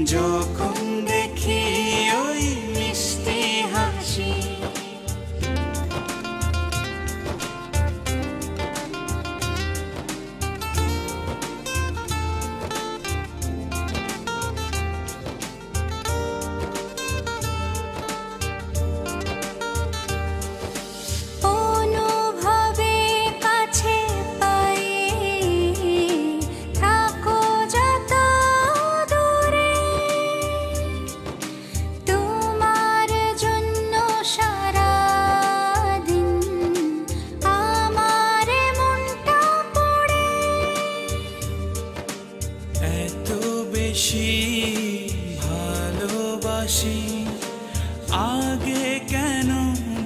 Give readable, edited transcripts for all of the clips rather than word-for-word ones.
যখন দেখি ওই মিষ্টি হাসি। ভালোবাসি আগে কেন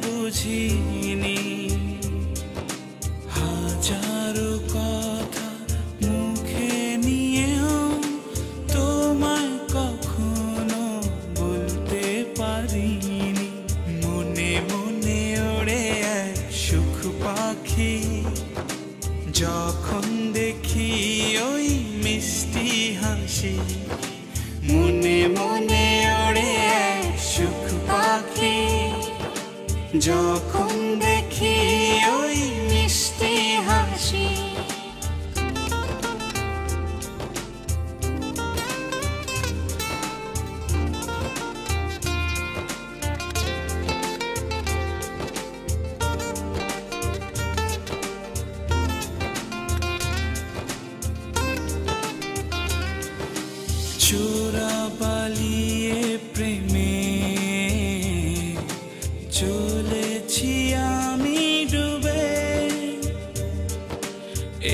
বুঝিনি, হাজারো কথা মুখে নিয়েও তোমায় কখনো বলতে পারিনি। মনে মনে ওড়ে এক সুখ পাখি, যখন দেখি ওই মিষ্টি হাসি। মনে মনে ওড়ে এক সুখ পাখি, যখন দেখি ওই মিষ্টি হাসি। চোরা পালিয়ে প্রেমে চলেছি আমি ডুবে,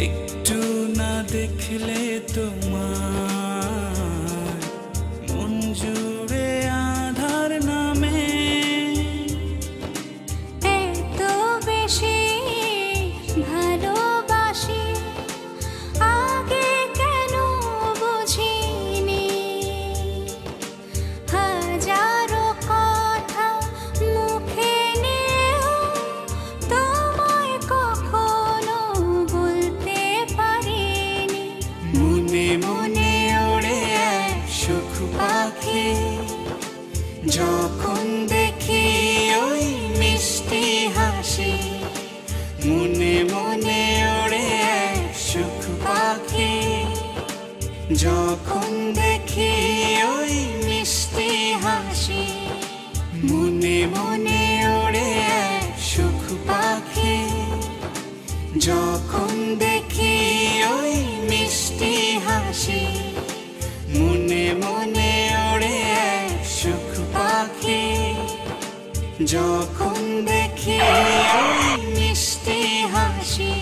একটু না দেখলে তোমার মন জুড়ে আধার নামে। এত বেশি ভালোবাসি আগে কেন বুঝিনি, হাজারো কথা মুখে নিয়েও তোমায় কখনো বলতে পারিনি। মনে মনে ওড়ে এক সুখ পাখি, যখন দেখি ওই মিষ্টি হাসি। মনে মনে ওড়ে এক সুখ পাখি, যখন দেখি ওই মিষ্টি হাসি। মনে মনে ওড়ে এক সুখ পাখি, যখন দেখি ওই মিষ্টি হাসি। মনে মনে ওড়ে এক সুখ পাখি, যখন দেখি ওই মিষ্টি হাসি।